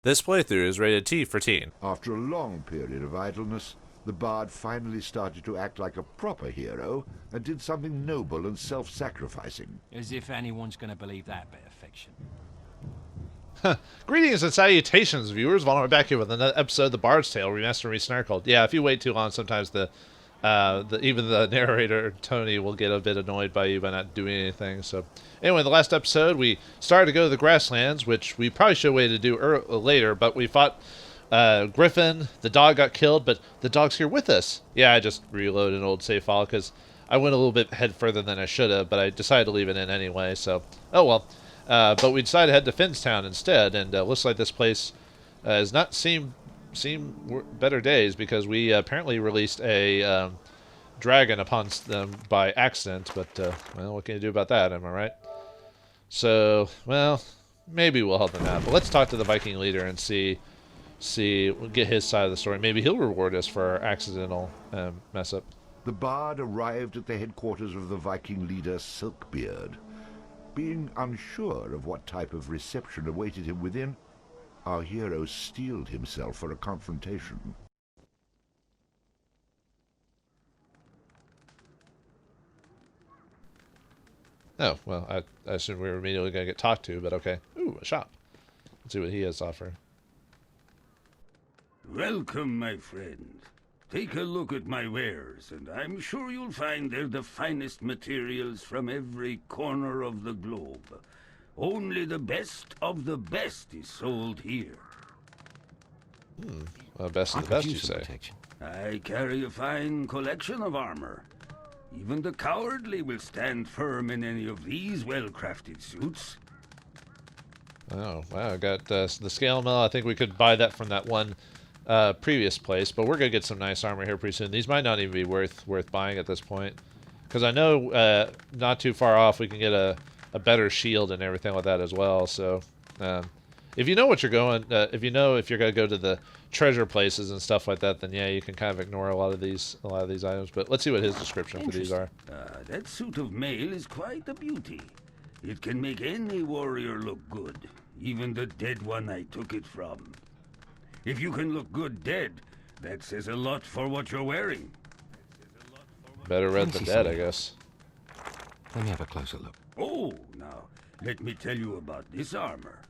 This playthrough is rated T for teen. After a long period of idleness, the bard finally started to act like a proper hero and did something noble and self-sacrificing. As if anyone's going to believe that bit of fiction. Greetings and salutations, viewers. Vauldemare back here with another episode of The Bard's Tale, Remastered and Resnarkled. Yeah, if you wait too long, sometimes even the narrator, Tony, will get a bit annoyed by you by not doing anything. So, anyway, the last episode, we started to go to the grasslands, which we probably should have waited to do later, but we fought Griffin. The dog got killed, but the dog's here with us. Yeah, I just reloaded an old save file because I went a little bit head further than I should have, but I decided to leave it in anyway, so, oh well. But we decided to head to Finnstown instead, and looks like this place has not seen better days because we apparently released a dragon upon them by accident. But well, what can you do about that? Am I right? So, well, maybe we'll help them out. But let's talk to the Viking Leader and we'll get his side of the story. Maybe he'll reward us for our accidental mess up. The bard arrived at the headquarters of the Viking leader Silverbeard. Being unsure of what type of reception awaited him within, our hero steeled himself for a confrontation. Oh, well, I assumed we were immediately going to get talked to, but okay. Ooh, a shop. Let's see what he has to offer. Welcome, my friend. Take a look at my wares, and I'm sure you'll find they're the finest materials from every corner of the globe. Only the best of the best is sold here. Well, best of the best, you say. I carry a fine collection of armor. Even the cowardly will stand firm in any of these well-crafted suits. Oh, wow, I got the scale mill. I think we could buy that from that one previous place, but we're gonna get some nice armor here pretty soon. These might not even be worth buying at this point, because I know not too far off we can get a better shield and everything like that as well. So if you know what you're going, if you know if you're gonna go to the treasure places and stuff like that, then yeah, you can kind of ignore a lot of these items. But let's see what his description for these are. That suit of mail is quite a beauty. It can make any warrior look good, even the dead one I took it from. If you can look good dead, that says a lot for what you're wearing. Better red than dead, I guess. Let me have a closer look. Oh, now, let me tell you about this armor.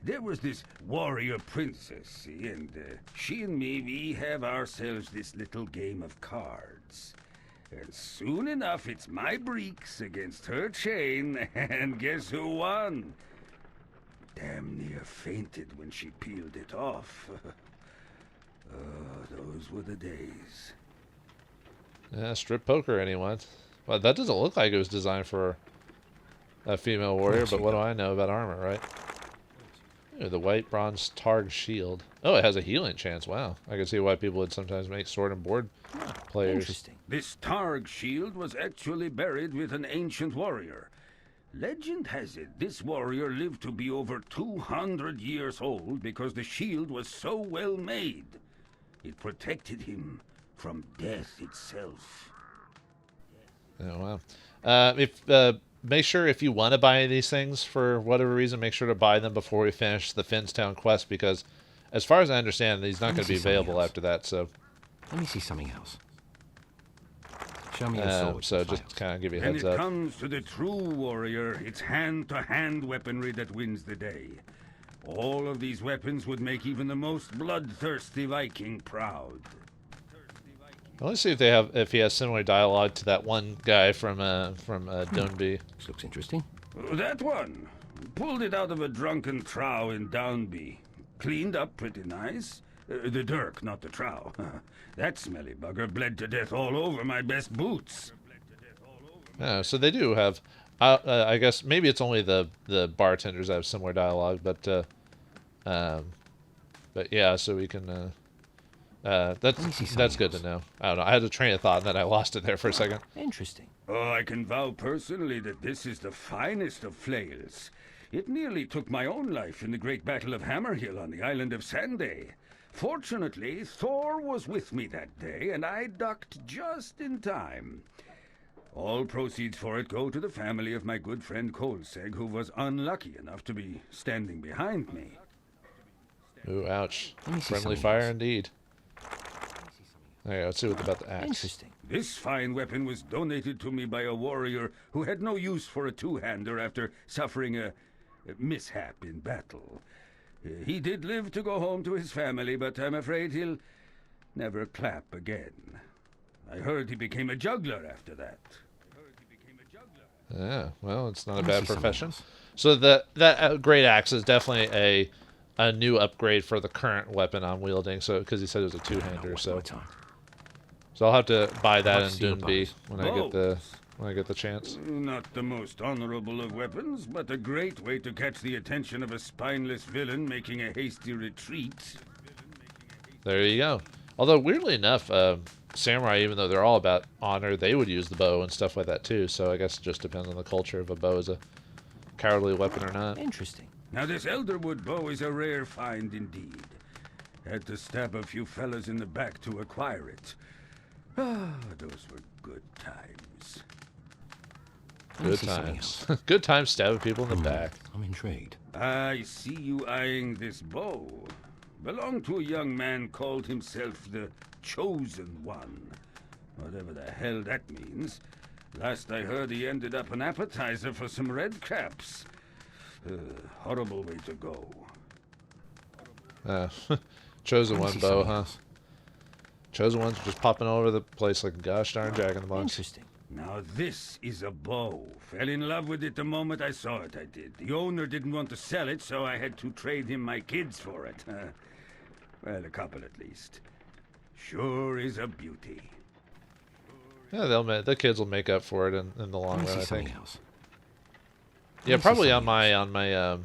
There was this warrior princess, see, and she and me, we have ourselves this little game of cards. And soon enough, it's my breeks against her chain, and guess who won? Damn near fainted when she peeled it off. Oh, those were the days. Yeah, strip poker, anyone? Well, that doesn't look like it was designed for a female warrior, but what do I know about armor, right? Ooh, the white bronze Targ shield. Oh, it has a healing chance. Wow. I can see why people would sometimes make sword and board players. Interesting. This Targ shield was actually buried with an ancient warrior. Legend has it this warrior lived to be over 200 years old because the shield was so well made. It protected him from death itself. Oh, wow. Make sure if you want to buy any of these things for whatever reason, make sure to buy them before we finish the Finnstown quest, because as far as I understand, these not going to be available after that. So let me see something else. Show me your sword. So just kind of give you a heads up. When it comes to the true warrior, it's hand-to-hand weaponry that wins the day. All of these weapons would make even the most bloodthirsty Viking proud. Let's see if he has similar dialogue to that one guy from Downby. This looks interesting. That one. Pulled it out of a drunken trow in Downby. Cleaned up pretty nice. The dirk, not the trow. That smelly bugger bled to death all over my best boots. Yeah, so they do have. I guess maybe it's only the bartenders that have similar dialogue, but yeah, so we can. That's good to know. I don't know. I had a train of thought and then I lost it there for a second. Interesting. Oh, I can vow personally that this is the finest of flails. It nearly took my own life in the great battle of Hammerhill on the island of Sanday. Fortunately, Thor was with me that day, and I ducked just in time. All proceeds for it go to the family of my good friend Kolseg, who was unlucky enough to be standing behind me. Ooh, ouch. Let me see Friendly something fire else. indeed. There you go. Let's see what about the axe. Interesting. This fine weapon was donated to me by a warrior who had no use for a two-hander after suffering a mishap in battle. He did live to go home to his family, but I'm afraid he'll never clap again. I heard he became a juggler after that. Yeah, well, it's not a Let me bad see something profession. else. So that great axe is definitely a new upgrade for the current weapon I'm wielding. So because he said it was a two-hander, so I'll have to buy that in What's your Doonby bows? when I get the chance. Not the most honorable of weapons, but a great way to catch the attention of a spineless villain making a hasty retreat. There you go. Although weirdly enough, samurai, even though they're all about honor, they would use the bow and stuff like that too. So I guess it just depends on the culture if a bow is a cowardly weapon or not. Interesting. Now this elderwood bow is a rare find indeed. Had to stab a few fellas in the back to acquire it. Ah, those were good times. Let me Good see something times. else. Good times stabbing people in the Hmm, back. I'm intrigued. I see you eyeing this bow. Belonged to a young man called himself the Chosen One. Whatever the hell that means. Last I heard, he ended up an appetizer for some red caps. Horrible way to go. Chosen Let me one see bow, something huh? else. Chosen ones are just popping all over the place like a gosh darn jack in the box. Interesting. Now this is a bow. Fell in love with it the moment I saw it, I did. The owner didn't want to sell it, so I had to trade him my kids for it. Well, a couple at least. Sure is a beauty. Yeah, the kids will make up for it in the long Let me run, see I think. something else. Yeah, me see probably on something my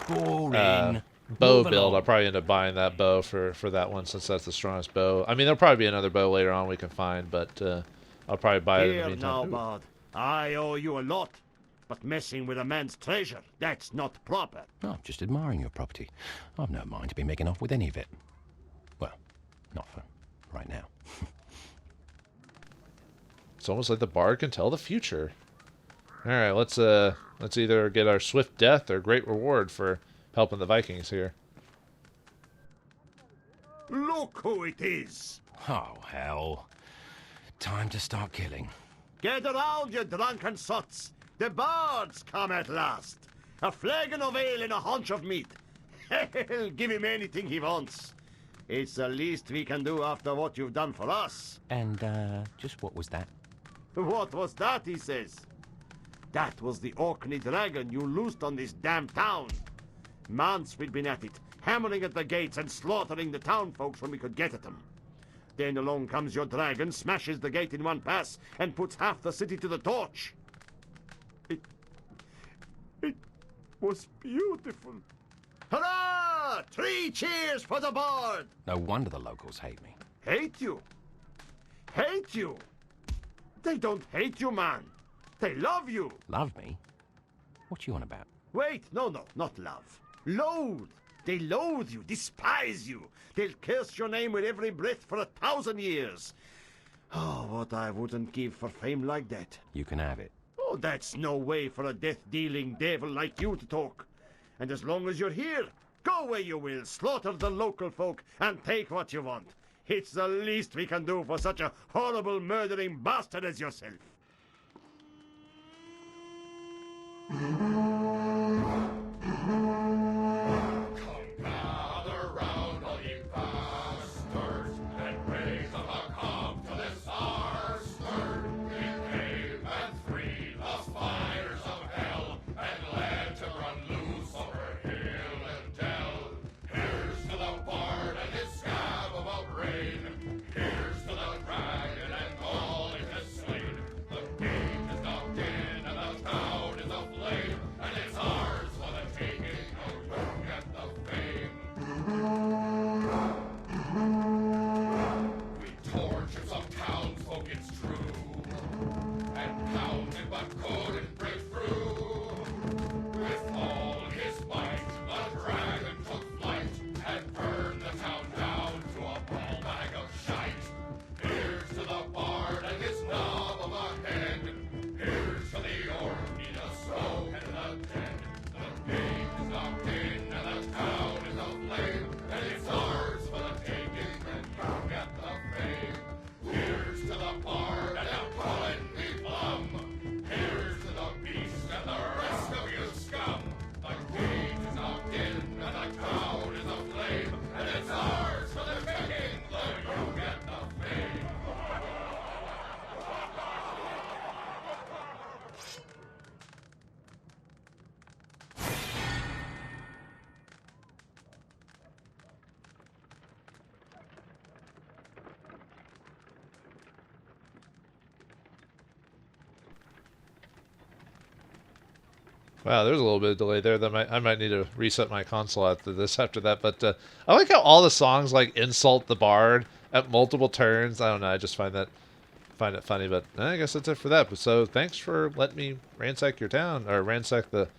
Boring. bow Move build, I'll along. probably end up buying that bow for that one since that's the strongest bow. I mean, there'll probably be another bow later on we can find, but I'll probably buy it in the Here now, meantime. bud. I owe you a lot, but messing with a man's treasure, that's not proper. Oh, I'm just admiring your property. I've no mind to be making off with any of it. Well, not for right now. It's almost like the bard can tell the future. All right, let's either get our swift death or great reward for helping the Vikings here. Look who it is! Oh, hell. Time to start killing. Get around, you drunken sots! The bard's come at last! A flagon of ale and a haunch of meat. Hell, give him anything he wants. It's the least we can do after what you've done for us. And, just what was that? What was that, he says? That was the Orkney dragon you loosed on this damn town. Months we'd been at it, hammering at the gates and slaughtering the town folks when we could get at them. Then along comes your dragon, smashes the gate in one pass, and puts half the city to the torch. It was beautiful. Hurrah! 3 cheers for the bard! No wonder the locals hate me. Hate you? Hate you? They don't hate you, man. They love you. Love me? What you on about? Wait, no, not love. Loathe. They loathe you, despise you. They'll curse your name with every breath for 1,000 years. Oh, what I wouldn't give for fame like that. You can have it. Oh, that's no way for a death-dealing devil like you to talk. And as long as you're here, go where you will, slaughter the local folk, and take what you want. It's the least we can do for such a horrible murdering bastard as yourself. and it's ours for the taking, and you get the fame. Here's to the bard and the pollen we plum. Here's to the beast and the rest of you scum. The cage is knocked in and the town is aflame, and it's ours for the taking, though you get the fame. Wow, there's a little bit of delay there. I might need to reset my console after that. But I like how all the songs like insult the bard at multiple turns. I don't know. I just find it funny. But I guess that's it for that. But so thanks for letting me ransack your town or ransack the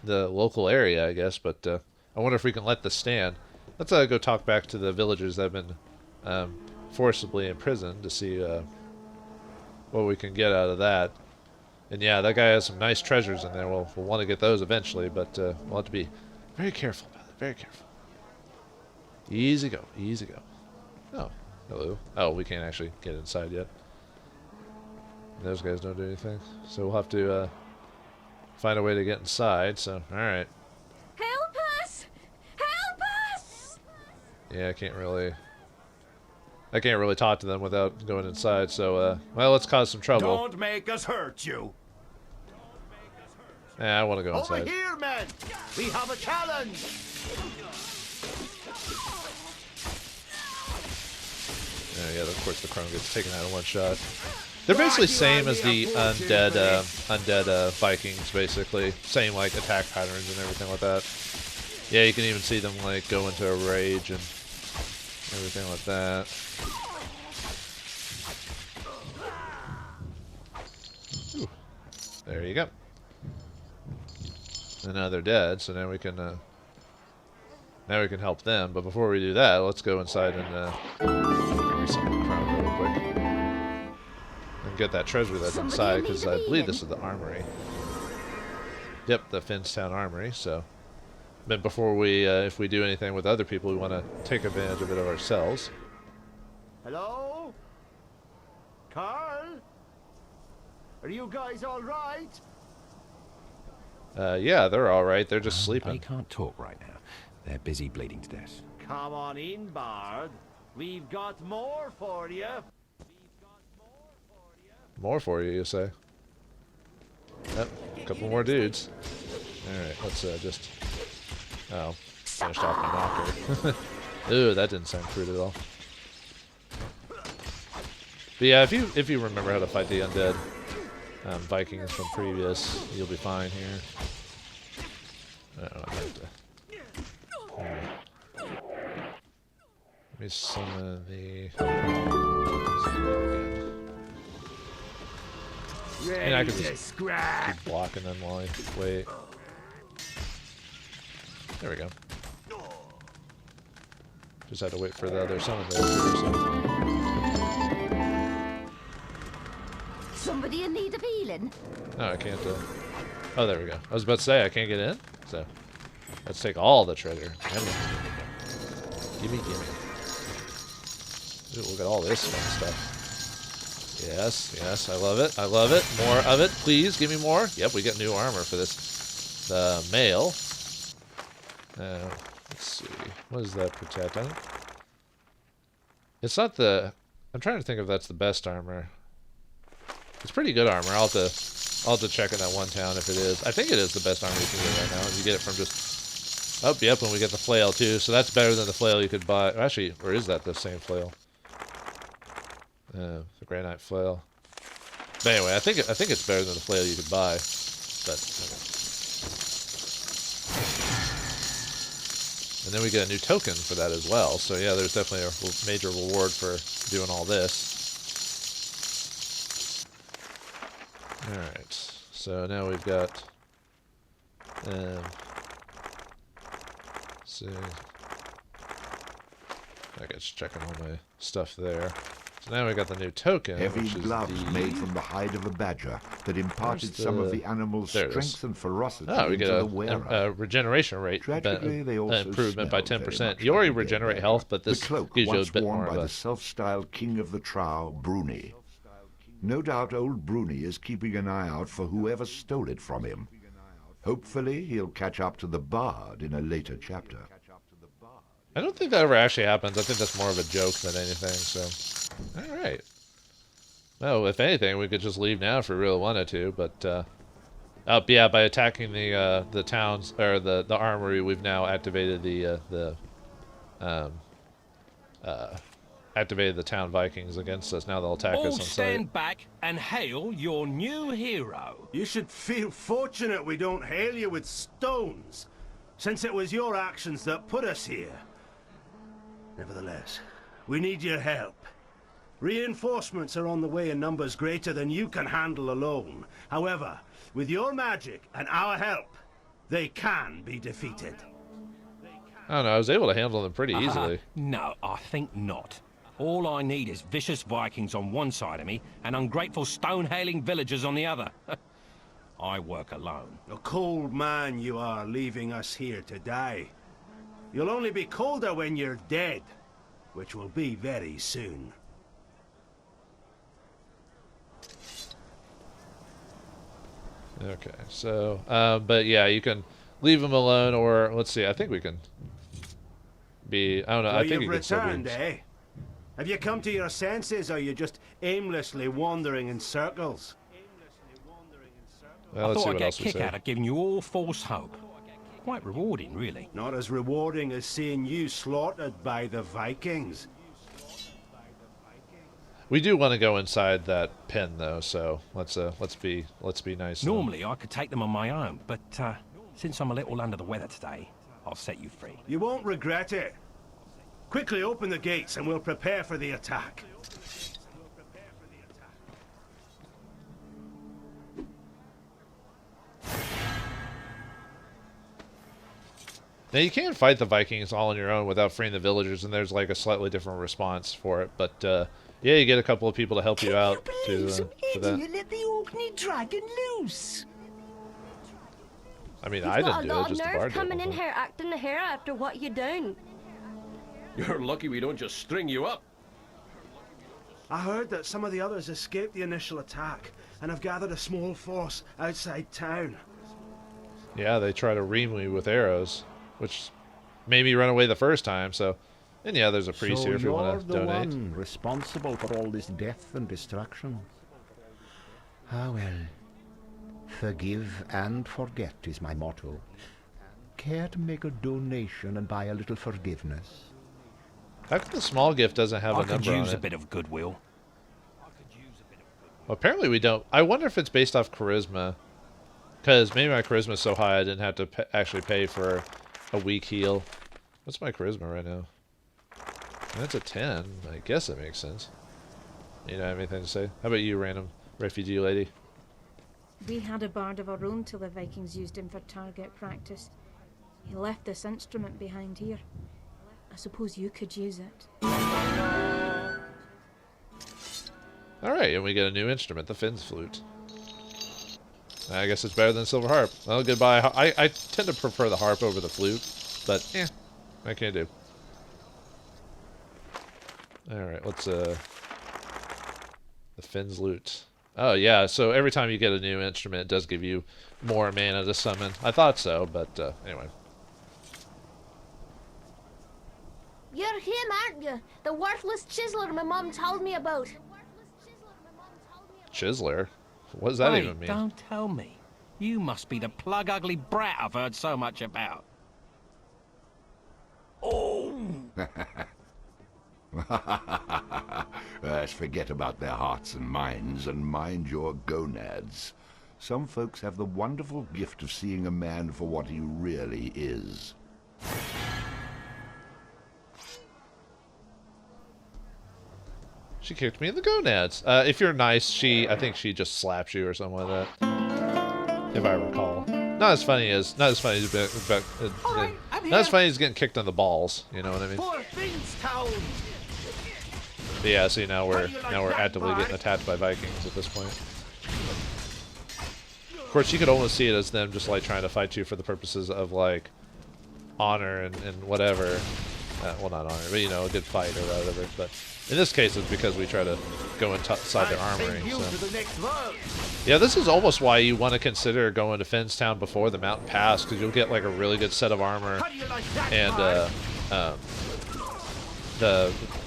local area, I guess. But I wonder if we can let this stand. Let's go talk back to the villagers that have been forcibly imprisoned to see what we can get out of that. And yeah, that guy has some nice treasures in there. We'll want to get those eventually, but we'll have to be very careful about it. Very careful. Easy go. Easy go. Oh, hello. Oh, we can't actually get inside yet. Those guys don't do anything. So we'll have to find a way to get inside. So, alright. Help us! Help us! Yeah, I can't really talk to them without going inside. So, well, let's cause some trouble. Don't make us hurt you. Yeah, I want to go Over inside. here, men! We have a challenge! Yeah, of course the crone gets taken out in one shot. They're basically same as the undead Vikings, basically. Same, like, attack patterns and everything like that. Yeah, you can even see them, like, go into a rage and everything like that. Ooh. There you go. And now they're dead, so now we can help them. But before we do that, let's go inside and bring some crown real quick and get that treasure that's inside, because I believe this is the armory. Yep, the Finnstown armory. So, but before we, if we do anything with other people, we want to take advantage of it ourselves. Hello? Carl? Are you guys all right? Yeah, they're all right. They're just They sleeping. can't talk right now. They're busy bleeding to death. Come on in, Bard. We've got more for you. More for you say? Yep, a couple more dudes. Alright, let's just... Oh, finished off my knocker. Ooh, that didn't sound crude at all. But yeah, if you remember how to fight the undead Vikings from previous, you'll be fine here. I have to... Let me summon the... And I can just keep blocking them while I wait. There we go. Just had to wait for the other summon to appear, so. Somebody in need of healing? No, I can't, oh, there we go. I was about to say, I can't get in, so. Let's take all the treasure. Gimme. Ooh, look at all this fun stuff. Yes, I love it. More of it, please. Give me more. Yep, we get new armor for this. The mail. Let's see. What does that protect? I don't... It's not the... I'm trying to think if that's the best armor. It's pretty good armor. I'll have to check in that one town if it is. I think it is the best armor you can get right now. You get it from just... Oh, yep, and we get the flail too. So that's better than the flail you could buy. Actually, or is that the same flail? The granite flail. But anyway, I think it's better than the flail you could buy. But okay. And then we get a new token for that as well. So yeah, there's definitely a major reward for doing all this. All right. So now we've got. Let's see. I guess checking all my stuff there. So now we got the new token, Heavy which is gloves the... made from the hide of a badger that imparted Where's some of the- the animal's there it is. strength and ferocity Oh, we into get the wearer. a regeneration rate Tragically, they also improvement by smell very 10%. much You already like a dead regenerate bear. health, but The this cloak gives you a once bit worn more by of the a... self-styled king of the trow, Bruni. No doubt old Bruni is keeping an eye out for whoever stole it from him. Hopefully, he'll catch up to the bard in a later chapter. I don't think that ever actually happens. I think that's more of a joke than anything, so... Alright. Well, if anything, we could just leave now if we really wanted to, but... yeah, by attacking the towns, or the armory, we've now activated activated the town Vikings against us. Now they'll attack us All on sight. stand back and hail your new hero. You should feel fortunate we don't hail you with stones, since it was your actions that put us here. Nevertheless, we need your help. Reinforcements are on the way in numbers greater than you can handle alone. However, with your magic and our help, they can be defeated. I don't know, I was able to handle them pretty easily. No, I think not. All I need is vicious Vikings on one side of me and ungrateful stone-hailing villagers on the other. I work alone. A cold man you are, leaving us here to die. You'll only be colder when you're dead, which will be very soon. Okay, so, but yeah, you can leave them alone, or, let's see, I think we can be, I don't know, So I think you've you can still returned, be... eh? Have you come to your senses, or are you just aimlessly wandering in circles? Well, I let's see thought I'd what get else a we kick say. out of giving you all false hope. Quite rewarding, really. Not as rewarding as seeing you slaughtered by the Vikings. We do want to go inside that pen, though, so let's be nice. Normally, I could take them on my own, but since I'm a little under the weather today, I'll set you free. You won't regret it. Quickly open the gates and we'll prepare for the attack. Now, you can fight the Vikings all on your own without freeing the villagers, and there's like a slightly different response for it. But yeah, you get a couple of people to help you out for that. Let the Orkney dragon loose. I mean, You've I got didn't a do it, lot of just the nerve bard did. coming in here acting the hero after what you done. You're lucky we don't just string you up. I heard that some of the others escaped the initial attack and have gathered a small force outside town. Yeah, they try to ream me with arrows, which made me run away the first time. So, and yeah, there's a priest here if you want to So you're the donate. one responsible for all this death and destruction. Ah well, forgive and forget is my motto. Care to make a donation and buy a little forgiveness? How come the small gift doesn't have I a could number on use a it? bit of goodwill. Well, apparently we don't. I wonder if it's based off charisma. Because maybe my charisma is so high I didn't have to actually pay for a weak heal. What's my charisma right now? That's a 10. I guess that makes sense. You don't have anything to say? How about you, random refugee lady? We had a bard of our own till the Vikings used him for target practice. He left this instrument behind here. I suppose you could use it. Alright, and we get a new instrument, the Finn's flute. I guess it's better than silver harp. Well, goodbye. I tend to prefer the harp over the flute, but yeah, what can I do? Alright, let's the Finn's lute. Oh yeah, so every time you get a new instrument, it does give you more mana to summon. I thought so, but anyway. You're him, aren't you? The worthless chiseler my mum told me about. Chiseler? What does that Wait, even mean? don't tell me. You must be the plug-ugly brat I've heard so much about. Oh! Let's forget about their hearts and minds and mind your gonads. Some folks have the wonderful gift of seeing a man for what he really is. She kicked me in the gonads. If you're nice, I think she just slaps you or something like that. If I recall. Not as funny as not as funny as getting kicked on the balls. You know what I mean? For Finnstown! But yeah, see now we're actively getting attacked by Vikings at this point. Of course, you could almost see it as them just like trying to fight you for the purposes of like honor and whatever. Well, not honor, but you know, a good fight or whatever. But in this case, it's because we try to go inside their armory. So. Yeah, this is almost why you want to consider going to Finnstown before the mountain pass, because you'll get like a really good set of armor and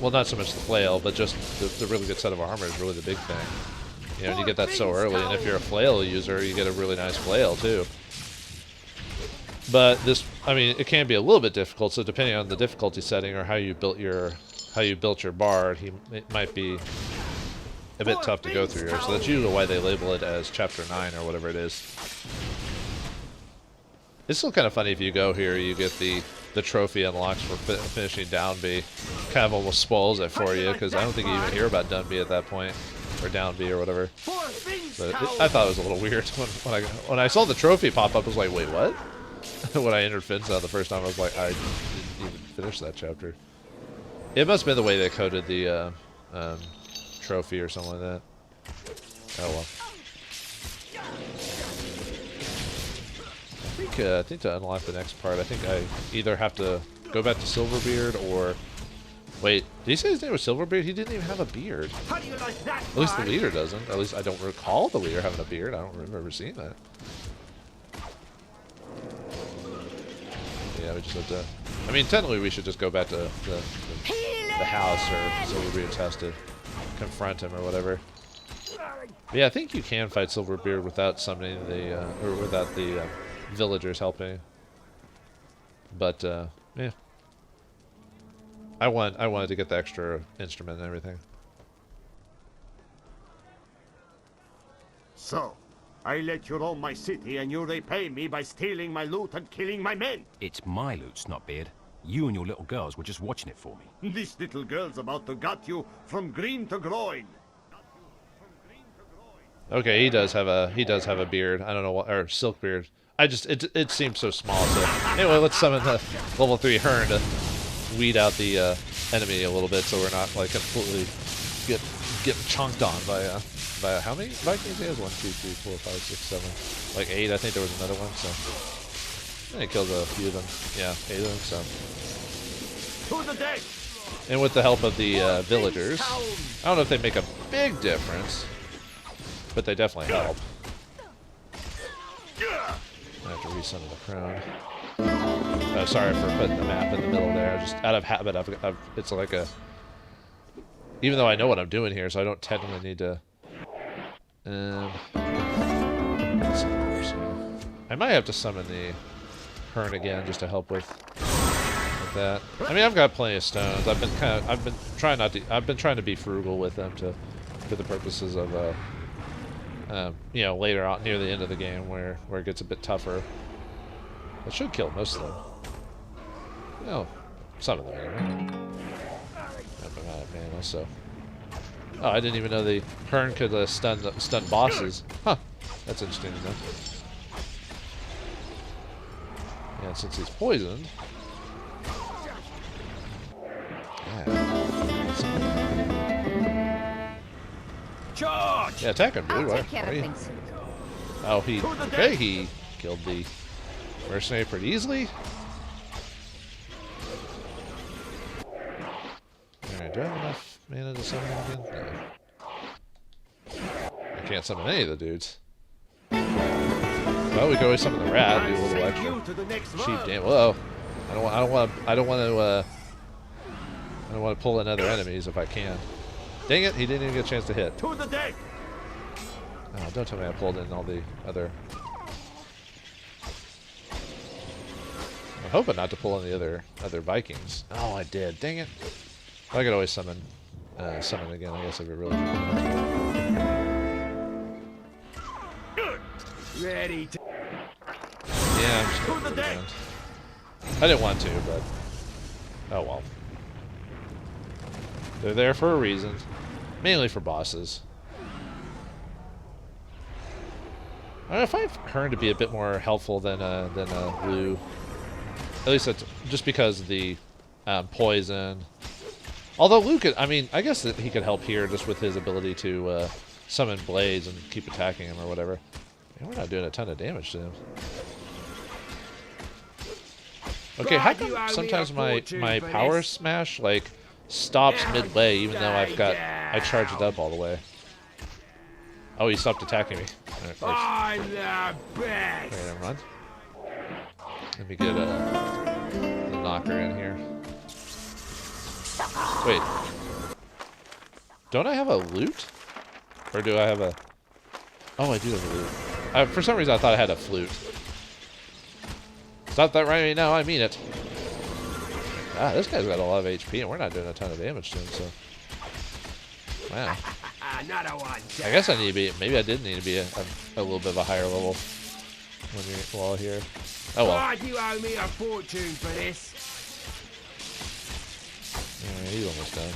well, not so much the flail, but just the really good set of armor is really the big thing. You know, and you get that so early, and if you're a flail user, you get a really nice flail too. But this, I mean, it can be a little bit difficult. So depending on the difficulty setting or how you built your bard, it might be a bit tough to go through here. So that's usually why they label it as Chapter 9 or whatever it is. It's still kind of funny if you go here, you get the trophy unlocks for finishing Downby. Kind of almost spoils it for you, because I don't think you even hear about Dunby at that point. Or Downby or whatever. But I thought it was a little weird when I saw the trophy pop up. I was like, wait, what? When I entered Finnstown the first time, I was like, I didn't even finish that chapter. It must have been the way they coded the trophy or something like that. Oh well. I think to unlock the next part, I think I either have to go back to Silverbeard or... Wait, did he say his name was Silverbeard? He didn't even have a beard. How do you like that, At least the leader doesn't. At least I don't recall the leader having a beard. I don't remember seeing that. Yeah, we just have to... I mean, technically we should just go back to the house or Silverbeard has to confront him or whatever. But yeah, I think you can fight Silverbeard without summoning the... or without the villagers helping. But, yeah. I wanted to get the extra instrument and everything. So, I let you roam my city and you repay me by stealing my loot and killing my men. It's my loot, Snotbeard. You and your little girls were just watching it for me. This little girl's about to gut you from green to groin. Okay, he does have a beard. I don't know what, or silk beard. It seems so small. So anyway, let's summon the level 3 Hearn to weed out the enemy a little bit, so we're not like completely get chunked on by how many Vikings he has? 1, 2, 3, 4, 5, 6, 7, like 8. I think there was another one. So I think he killed a few of them. Yeah, 8 of them. So to the deck. And with the help of the villagers, I don't know if they make a big difference, but they definitely help. I have to resummon the crown. Oh, sorry for putting the map in the middle there. Just out of habit, it's like a... Even though I know what I'm doing here, so I don't technically need to... I might have to summon the Hearn again just to help with that. I mean, I've got plenty of stones. I've been trying to be frugal with them for the purposes of you know, later on near the end of the game where it gets a bit tougher. It should kill most of them. No, some of them anyway. I'm out of mana, so. Oh, I didn't even know the Hearn could stun bosses. Huh, that's interesting to know. And since he's poisoned, Charge! Yeah, attack him, dude. Oh, he killed the mercenary pretty easily. Alright, do I have enough mana to summon him again? No. I can't summon any of the dudes. Well, we can always summon the rat, do a little extra cheap damage. Whoa! I don't want to pull in other enemies if I can. Dang it! He didn't even get a chance to hit. To the deck. Oh, don't tell me I pulled in all the other. I'm hoping not to pull in the other Vikings. Oh, I did. Dang it! I could always summon again. I guess if it really. Good. Ready to. Yeah, I'm just gonna put it in. I didn't want to, but oh well. They're there for a reason, mainly for bosses. I find Hearn to be a bit more helpful than Lou. At least that's just because of the poison Although Luke, I mean, I guess that he could help here just with his ability to summon blades and keep attacking him or whatever. Man, we're not doing a ton of damage to him. Okay, how come sometimes my power smash like stops midway even though I charged it up all the way? Oh, he stopped attacking me. Right, I'm the best. okay, never mind. Let me get the knocker in here. Wait. Don't I have a loot? Or do I have a... Oh, I do have a loot. For some reason, I thought I had a flute. Stop that right now, I mean it. Ah, this guy's got a lot of HP, and we're not doing a ton of damage to him, so... Wow. I guess I need to be... Maybe I did need to be a little bit of a higher level when you're while here. Oh well. Why do you owe me a fortune for this? Yeah, he's almost done.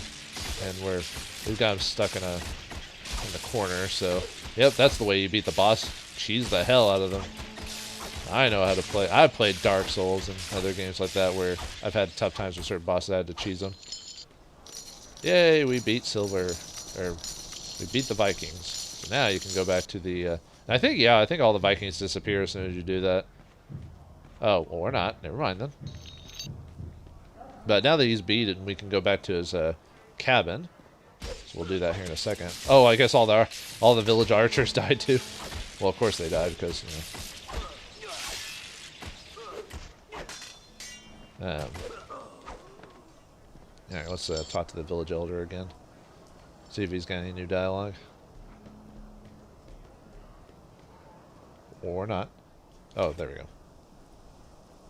And we've got him stuck in the corner, so... Yep, that's the way you beat the boss. Cheese the hell out of them. I know how to play. I've played Dark Souls and other games like that where I've had tough times with certain bosses. I had to cheese them. Yay, we beat we beat the Vikings. So now you can go back to the... I think all the Vikings disappear as soon as you do that. Oh, well, or not. Never mind then. But now that he's beaten, we can go back to his cabin. So we'll do that here in a second. Oh, I guess all the village archers died too. Well, of course they died because, you know... Alright, let's talk to the village elder again. See if he's got any new dialogue. Or not. Oh, there we go.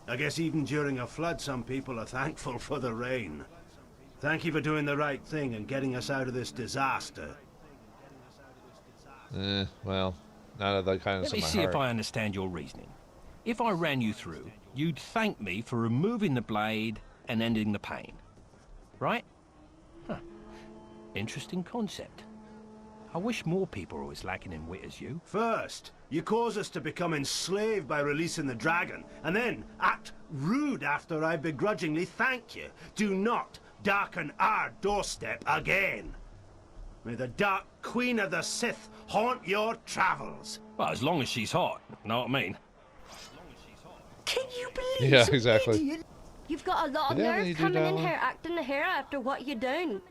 I guess even during a flood, some people are thankful for the rain. Thank you for doing the right thing and getting us out of this disaster. Well, not of the kindness of my heart. Let me see if I understand your reasoning. If I ran you through, you'd thank me for removing the blade and ending the pain. Right? Huh. Interesting concept. I wish more people were as lacking in wit as you. First, you cause us to become enslaved by releasing the dragon, and then act rude after I begrudgingly thank you. Do not darken our doorstep again. May the Dark Queen of the Sith haunt your travels. Well, as long as she's hot, know what I mean? Can you believe Yeah, exactly. Idiot? You've got a lot of nerve coming in here acting the hero after what you done.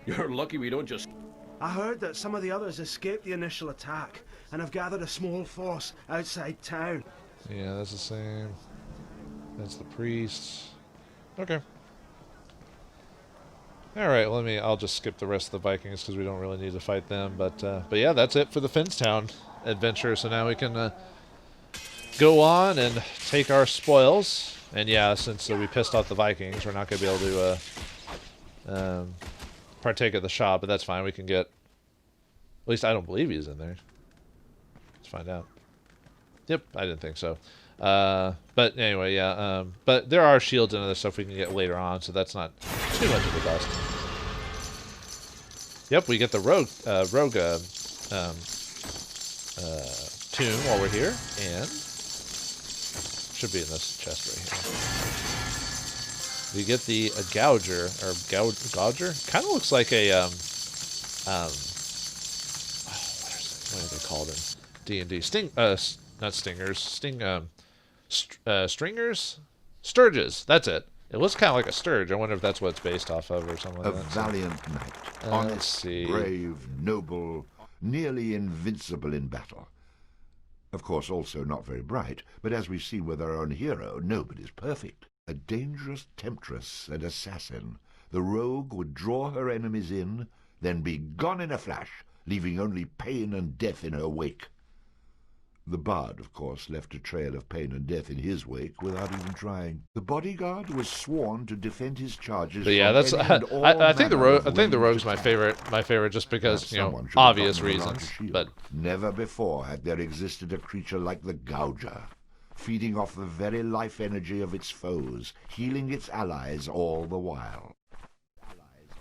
You're lucky we don't just... I heard that some of the others escaped the initial attack and have gathered a small force outside town. Yeah, that's the same. That's the priests. Okay. Alright, I'll just skip the rest of the Vikings because we don't really need to fight them. But yeah, that's it for the Finnstown adventure. So now we can go on and take our spoils. And yeah, since we pissed off the Vikings, we're not going to be able to partake of the shop, but that's fine. We can get... At least I don't believe he's in there. Let's find out. Yep, I didn't think so. But anyway, yeah. But there are shields and other stuff we can get later on, so that's not too much of a bust. Yep, we get the rogue tune while we're here, and should be in this chest right here. We get the gouger or gouger. Kind of looks like a what are they called in D&D? Not stingers. Stringers? Sturges. That's it. It looks kind of like a sturge. I wonder if that's what it's based off of or something like that. A valiant knight. Honest, brave, noble, nearly invincible in battle. Of course, also not very bright, but as we've seen with our own hero, nobody's perfect. A dangerous temptress and assassin, the rogue would draw her enemies in, then be gone in a flash, leaving only pain and death in her wake. The bard, of course, left a trail of pain and death in his wake without even trying. The bodyguard was sworn to defend his charges. But yeah, that's I think the rogue's my favorite just because, you know, obvious reasons. But never before had there existed a creature like the Gouger, feeding off the very life energy of its foes, healing its allies all the while.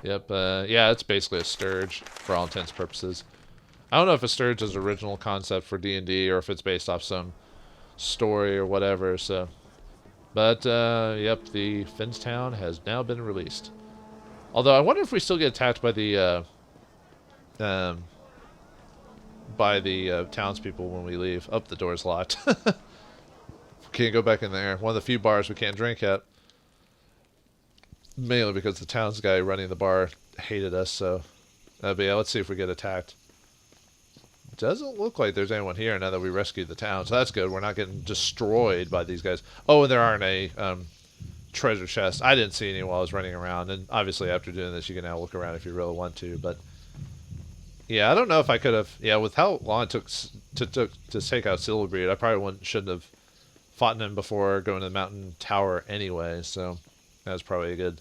Yep, yeah, it's basically a sturge for all intents and purposes. I don't know if a sturge is an original concept for D&D or if it's based off some story or whatever, so... But, yep, the Finnstown has now been released. Although I wonder if we still get attacked by the townspeople when we leave. Oh, the door's locked. Can't go back in there. One of the few bars we can't drink at. Mainly because the towns guy running the bar hated us, so... but yeah, let's see if we get attacked. Doesn't look like there's anyone here now that we rescued the town, so that's good. We're not getting destroyed by these guys. Oh, and there aren't any treasure chests. I didn't see any while I was running around, and obviously after doing this you can now look around if you really want to, but... Yeah, I don't know if I could have... Yeah, with how long it took to take out Silverbeard, I probably shouldn't have fought him before going to the mountain tower anyway, so... That was probably a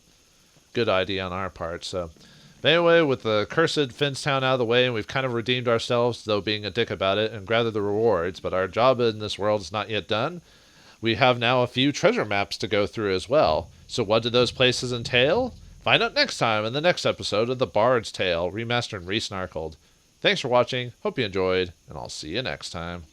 good idea on our part, so... But anyway, with the cursed Finnstown out of the way, and we've kind of redeemed ourselves, though being a dick about it, and gathered the rewards, but our job in this world is not yet done. We have now a few treasure maps to go through as well. So what do those places entail? Find out next time in the next episode of The Bard's Tale, Remastered and Resnarkled. Thanks for watching, hope you enjoyed, and I'll see you next time.